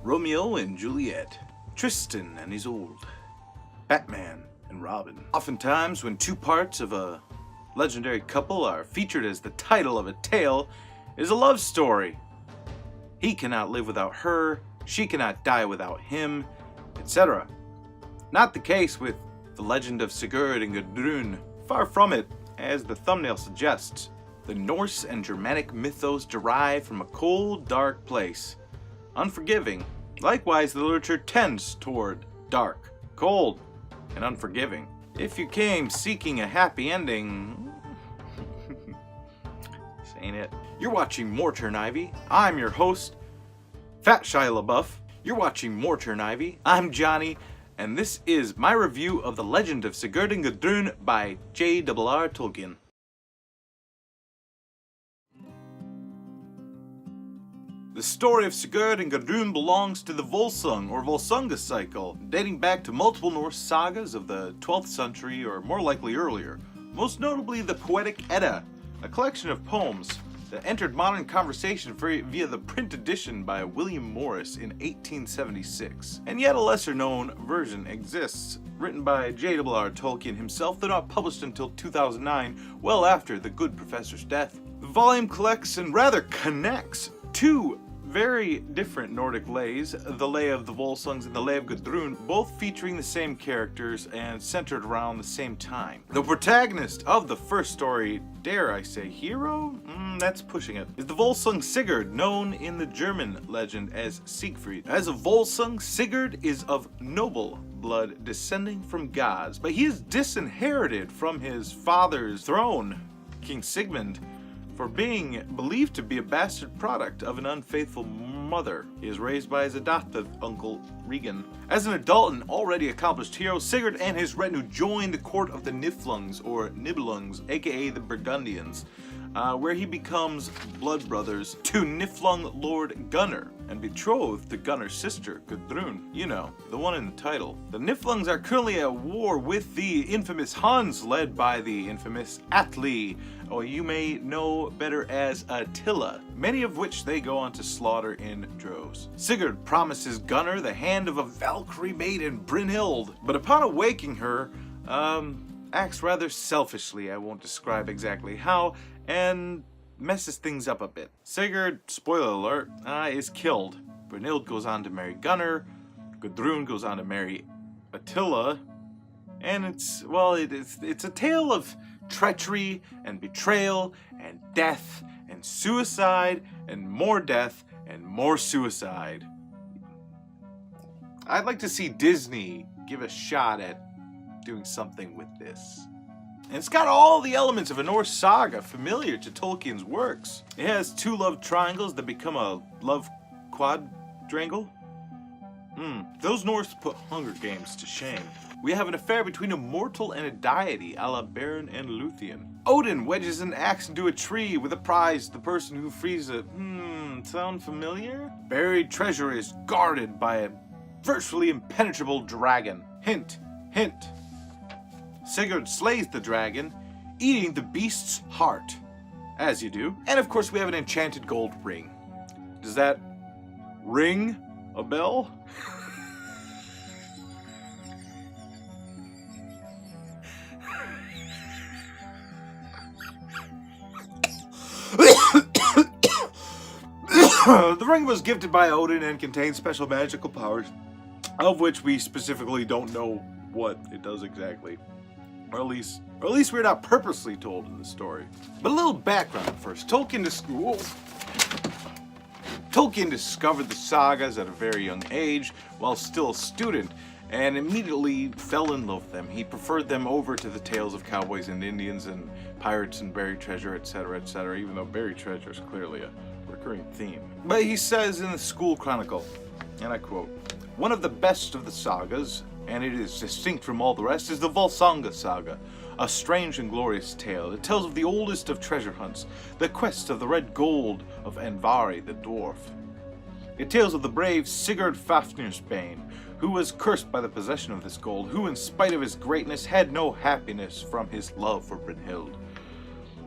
Romeo and Juliet, Tristan and Isolde, Batman and Robin. Oftentimes, when two parts of a legendary couple are featured as the title of a tale, it is a love story. He cannot live without her, she cannot die without him, etc. Not the case with the legend of Sigurd and Gudrun. Far from it, as the thumbnail suggests. The Norse and Germanic mythos derive from a cold, dark place. Unforgiving. Likewise, the literature tends toward dark, cold, and unforgiving. If you came seeking a happy ending, this ain't it. You're watching More Turn Ivy. I'm your host, Fat Shia LaBeouf. You're watching More Turn Ivy. I'm Johnny, and this is my review of The Legend of Sigurd and Gudrun by J.R.R. Tolkien. The story of Sigurd and Gudrun belongs to the Volsung or Volsunga cycle, dating back to multiple Norse sagas of the 12th century or more likely earlier, most notably the Poetic Edda, a collection of poems that entered modern conversation via the print edition by William Morris in 1876. And yet a lesser known version exists, written by J.R.R. Tolkien himself, though not published until 2009, well after the good professor's death. The volume collects and rather connects two very different Nordic lays, the Lay of the Volsungs and the Lay of Gudrun, both featuring the same characters and centered around the same time. The protagonist of the first story, dare I say hero? That's pushing it, is the Volsung Sigurd, known in the German legend as Siegfried. As a Volsung, Sigurd is of noble blood descending from gods, but he is disinherited from his father's throne, King Sigmund, for being believed to be a bastard product of an unfaithful mother. He is raised by his adoptive uncle Regan. As an adult and already accomplished hero, Sigurd and his retinue join the court of the Niflungs or Nibelungs, aka the Burgundians, where he becomes blood brothers to Niflung Lord Gunnar and betrothed to Gunnar's sister, Gudrun. You know, the one in the title. The Niflungs are currently at war with the infamous Huns, led by the infamous Atli, or you may know better as Attila, many of which they go on to slaughter in droves. Sigurd promises Gunnar the hand of a Valkyrie maiden, Brynhild, but upon awaking her, acts rather selfishly, I won't describe exactly how, and messes things up a bit. Sigurd, spoiler alert, is killed. Brynhild goes on to marry Gunnar, Gudrun goes on to marry Attila, and it's a tale of treachery and betrayal and death and suicide and more death and more suicide. I'd like to see Disney give a shot at doing something with this. And it's got all the elements of a Norse saga familiar to Tolkien's works. It has two love triangles that become a love quadrangle. Those Norse put Hunger Games to shame. We have an affair between a mortal and a deity, a la Beren and Luthien. Odin wedges an axe into a tree with a prize to the person who frees it. Sound familiar? Buried treasure is guarded by a virtually impenetrable dragon. Hint, hint. Sigurd slays the dragon, eating the beast's heart, as you do. And of course we have an enchanted gold ring. Does that ring a bell? The ring was gifted by Odin and contains special magical powers, of which we specifically don't know what it does exactly. Or at least we're not purposely told in the story. But a little background first. Tolkien discovered the sagas at a very young age while still a student, and immediately fell in love with them. He preferred them over to the tales of cowboys and Indians and pirates and buried treasure, etc., even though buried treasure is clearly a recurring theme. But he says in the School Chronicle, and I quote, "One of the best of the sagas, and it is distinct from all the rest, is the Volsunga saga, a strange and glorious tale. It tells of the oldest of treasure hunts, the quest of the red gold of Andvari the dwarf. It tells of the brave Sigurd Fafnirsbane, who was cursed by the possession of this gold, who in spite of his greatness had no happiness from his love for Brynhild.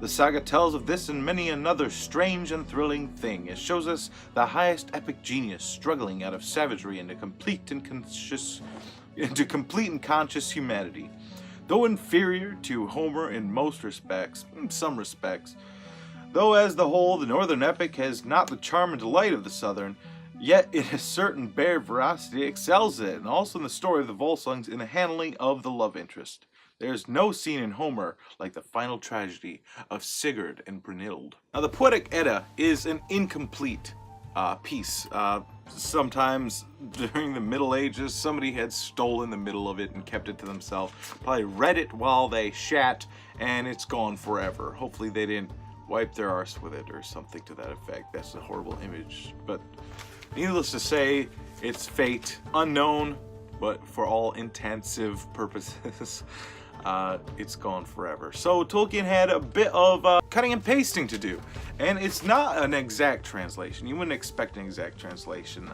The saga tells of this and many another strange and thrilling thing. It shows us the highest epic genius struggling out of savagery into complete and conscious humanity. Though inferior to Homer in most respects, in some respects, though as the whole the northern epic has not the charm and delight of the southern, yet in a certain bare veracity excels it, and also in the story of the Volsungs in the handling of the love interest. There is no scene in Homer like the final tragedy of Sigurd and Brynhild. Now, the Poetic Edda is an incomplete piece. Sometimes during the Middle Ages, somebody had stolen the middle of it and kept it to themselves. Probably read it while they shat, and it's gone forever. Hopefully they didn't wipe their arse with it or something to that effect. That's a horrible image. But needless to say, its fate unknown, but for all intensive purposes, it's gone forever. So Tolkien had a bit of cutting and pasting to do, and it's not an exact translation. You wouldn't expect an exact translation.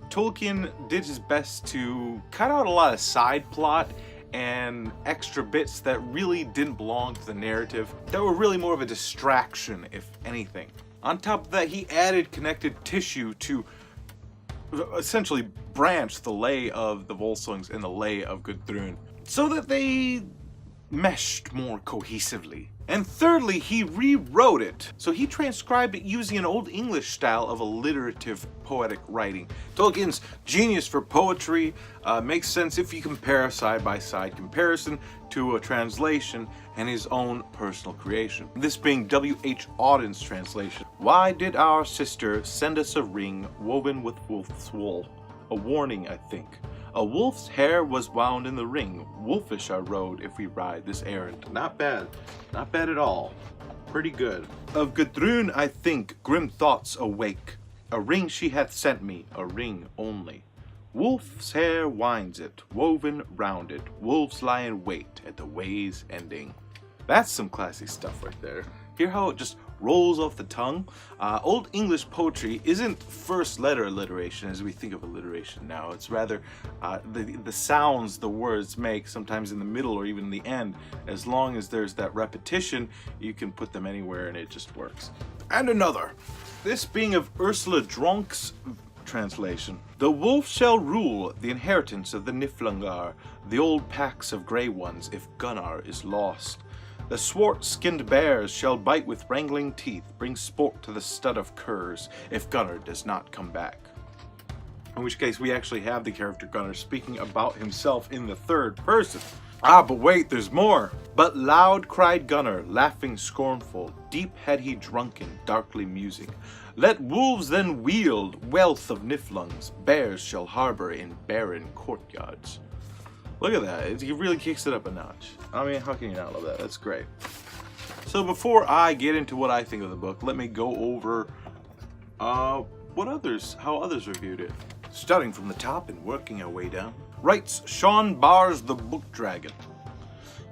Tolkien did his best to cut out a lot of side plot and extra bits that really didn't belong to the narrative, that were really more of a distraction, if anything. On top of that, he added connected tissue to essentially branch the Lay of the Volsungs and the Lay of Gudrun, so that they meshed more cohesively. And thirdly, he rewrote it. So he transcribed it using an Old English style of alliterative poetic writing. Tolkien's genius for poetry makes sense if you compare a side-by-side comparison to a translation and his own personal creation. This being W.H. Auden's translation. Why did our sister send us a ring woven with wolf's wool? A warning, I think. A wolf's hair was wound in the ring. Wolfish our road if we ride this errand. Not bad. Not bad at all. Pretty good. Of Gudrun I think, grim thoughts awake. A ring she hath sent me, a ring only. Wolf's hair winds it, woven round it. Wolves lie in wait at the way's ending. That's some classy stuff right there. Hear how it just rolls off the tongue? Old English poetry isn't first letter alliteration as we think of alliteration now. It's rather the sounds the words make, sometimes in the middle or even the end. As long as there's that repetition, you can put them anywhere and it just works. And another. This being of Ursula Dronk's translation. The wolf shall rule the inheritance of the Niflungar, the old packs of grey ones, if Gunnar is lost. The swart-skinned bears shall bite with wrangling teeth, bring sport to the stud of curs, if Gunnar does not come back. In which case we actually have the character Gunnar speaking about himself in the third person. Ah, but wait, there's more. But loud cried Gunnar, laughing scornful, deep had he drunken, darkly musing. Let wolves then wield wealth of Niflungs, bears shall harbor in barren courtyards. Look at that, he really kicks it up a notch. I mean, how can you not love that? That's great. So before I get into what I think of the book, let me go over how others reviewed it. Starting from the top and working our way down. Writes Sean Barrs the Book Dragon.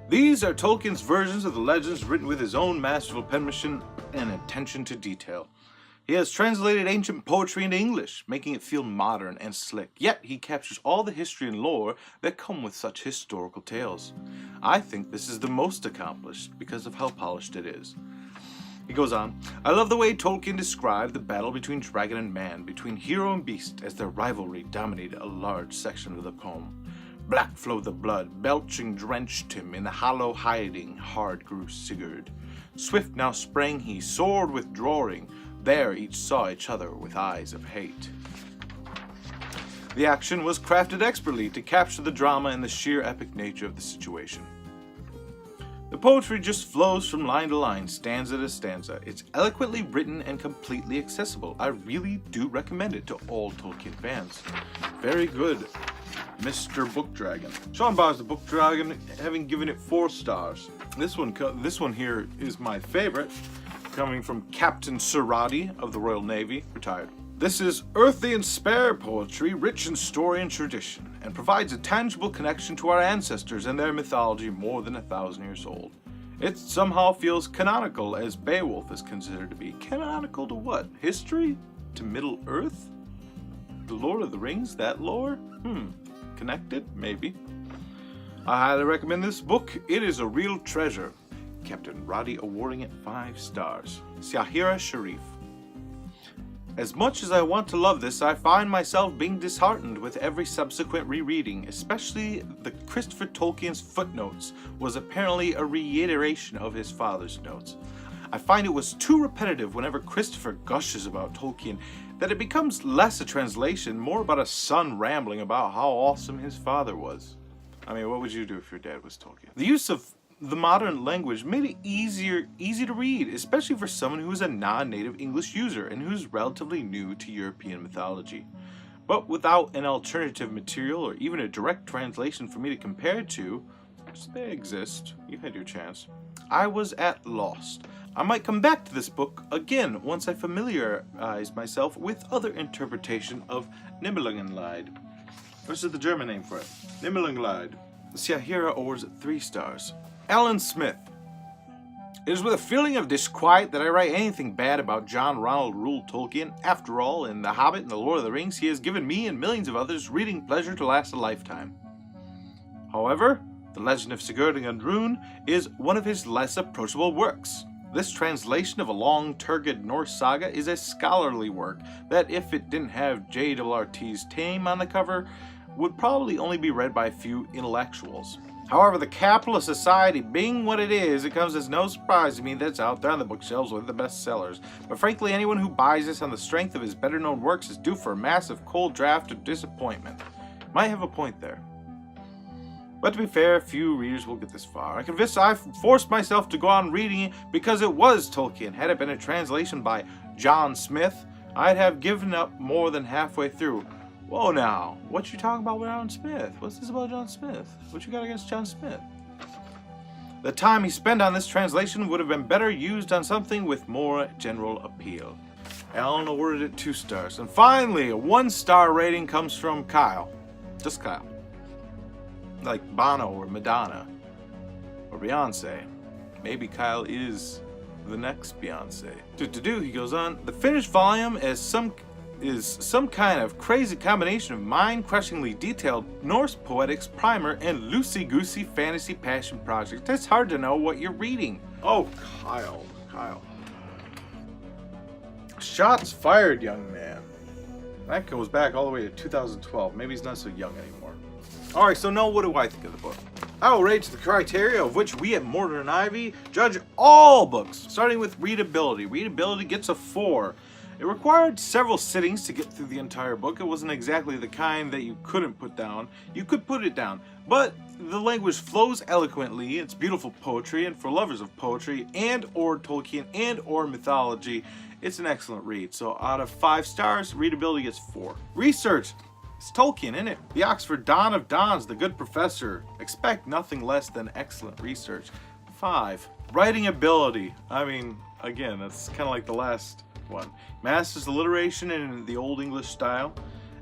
These are Tolkien's versions of the legends written with his own masterful penmanship and attention to detail. He has translated ancient poetry into English, making it feel modern and slick, yet he captures all the history and lore that come with such historical tales. I think this is the most accomplished because of how polished it is. He goes on, I love the way Tolkien described the battle between dragon and man, between hero and beast, as their rivalry dominated a large section of the poem. Black flowed the blood, belching drenched him, in the hollow hiding hard grew Sigurd. Swift now sprang he, sword withdrawing, there each saw each other with eyes of hate. The action was crafted expertly to capture the drama and the sheer epic nature of the situation. The poetry just flows from line to line, stanza to stanza. It's eloquently written and completely accessible. I really do recommend it to all Tolkien fans. Very good, Mr. Book Dragon. Sean Barrs the Book Dragon, having given it 4 stars. This one here is my favorite, coming from Captain Serati of the Royal Navy, retired. This is earthy and spare poetry, rich in story and tradition, and provides a tangible connection to our ancestors and their mythology more than 1,000 years old. It somehow feels canonical, as Beowulf is considered to be. Canonical to what? History? To Middle Earth? The Lord of the Rings? That lore? Connected? Maybe. I highly recommend this book. It is a real treasure. Captain Roddy awarding it 5 stars. Sahira Sharif. As much as I want to love this, I find myself being disheartened with every subsequent rereading, especially the Christopher Tolkien's footnotes was apparently a reiteration of his father's notes. I find it was too repetitive whenever Christopher gushes about Tolkien that it becomes less a translation, more about a son rambling about how awesome his father was. I mean, what would you do if your dad was Tolkien? The use of the modern language made it easy to read, especially for someone who is a non-native English user and who's relatively new to European mythology. But without an alternative material or even a direct translation for me to compare it to, which they exist, you had your chance, I was at loss. I might come back to this book again once I familiarize myself with other interpretation of Nibelungenlied. This is the German name for it. Nibelungenlied. Sahira awards it 3 stars. Alan Smith. It is with a feeling of disquiet that I write anything bad about John Ronald Reuel Tolkien. After all, in The Hobbit and The Lord of the Rings, he has given me and millions of others reading pleasure to last a lifetime. However, The Legend of Sigurd and Gudrun is one of his less approachable works. This translation of a long, turgid Norse saga is a scholarly work that, if it didn't have J.R.R's name on the cover, would probably only be read by a few intellectuals. However, the capitalist society being what it is, it comes as no surprise to me that it's out there on the bookshelves with the bestsellers. But frankly, anyone who buys this on the strength of his better-known works is due for a massive cold draft of disappointment. Might have a point there. But to be fair, few readers will get this far. I confess I've forced myself to go on reading it because it was Tolkien. Had it been a translation by John Smith, I'd have given up more than halfway through. Whoa now, what you talking about with John Smith? What's this about John Smith? What you got against John Smith? The time he spent on this translation would have been better used on something with more general appeal. Alan awarded it 2 stars. And finally, a 1-star rating comes from Kyle. Just Kyle. Like Bono or Madonna. Or Beyonce. Maybe Kyle is the next Beyonce. He goes on. The finished volume is some kind of crazy combination of mind-crushingly detailed Norse poetics primer and loosey-goosey fantasy passion project. It's hard to know what you're reading. Oh, Kyle. Shots fired, young man. That goes back all the way to 2012. Maybe he's not so young anymore. Alright, so now what do I think of the book? I will rate the criteria of which we at Mortar and Ivy judge all books, starting with readability. Readability gets a 4. It required several sittings to get through the entire book. It wasn't exactly the kind that you couldn't put down. You could put it down, but the language flows eloquently. It's beautiful poetry, and for lovers of poetry and or Tolkien and or mythology, it's an excellent read. So out of 5 stars, readability gets 4. Research. It's Tolkien, isn't it? The Oxford Don of Dons, the good professor. Expect nothing less than excellent research. 5. Writing ability. I mean, again, that's kind of like the last one. Masters alliteration in the Old English style.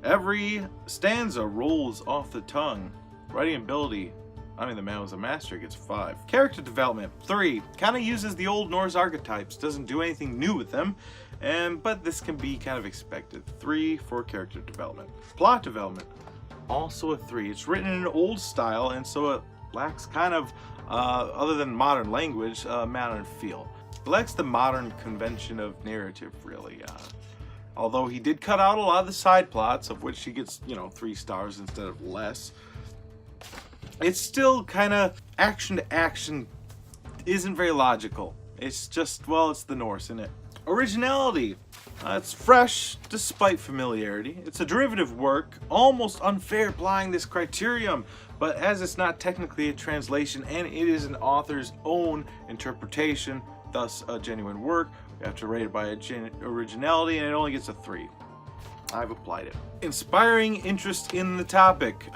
Every stanza rolls off the tongue. Writing ability. I mean, the man was a master, gets 5. Character development. 3. Kind of uses the old Norse archetypes. Doesn't do anything new with them. But this can be kind of expected. 3 for character development. Plot development. Also a 3. It's written in an old style, and so it lacks kind of, other than modern language, modern feel. It lacks the modern convention of narrative, really. Although he did cut out a lot of the side plots, of which he gets, 3 stars instead of less. It's still kind of action to action isn't very logical. It's just, well, it's the Norse, isn't it? Originality. It's fresh despite familiarity. It's a derivative work, almost unfair applying this criterion, but as it's not technically a translation and it is an author's own interpretation, thus a genuine work, we have to rate it by originality, and it only gets a 3. I've applied it. Inspiring interest in the topic.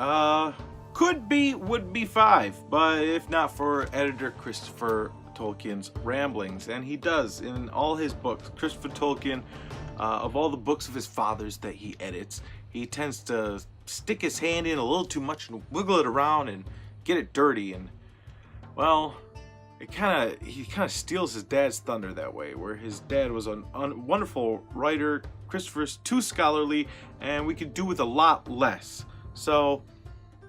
Would be 5, but if not for editor Christopher Tolkien's ramblings, and he does in all his books. Christopher Tolkien, of all the books of his fathers that he edits, he tends to stick his hand in a little too much and wiggle it around and get it dirty, and well, he kind of steals his dad's thunder that way, where his dad was a wonderful writer, Christopher's too scholarly, and we could do with a lot less. So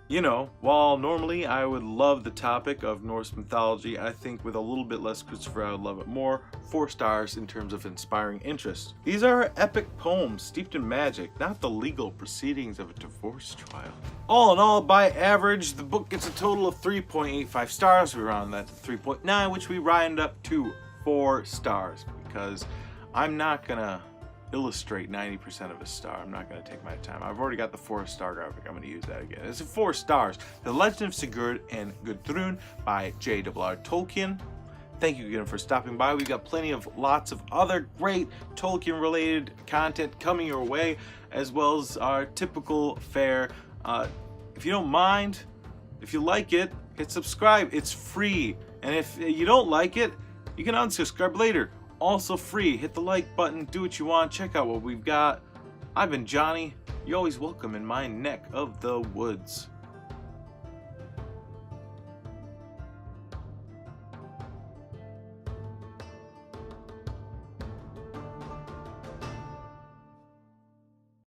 You know, while normally I would love the topic of Norse mythology, I think with a little bit less Christopher I would love it more. 4 stars in terms of inspiring interest. These are epic poems steeped in magic, not the legal proceedings of a divorce trial. All in all, by average, the book gets a total of 3.85 stars. We round that to 3.9, which we round up to 4 stars, because I'm not gonna illustrate 90% of a star. I'm not going to take my time. I've already got the 4-star graphic. I'm going to use that again. It's 4 stars. The Legend of Sigurd and Gudrun by J.R.R. Tolkien. Thank you again for stopping by. We've got lots of other great Tolkien related content coming your way, as well as our typical fare. If you don't mind, if you like it, hit subscribe. It's free. And if you don't like it, you can unsubscribe later. Also free. Hit the like button, do what you want, check out what we've got. I've been Johnny. You're always welcome in my neck of the woods.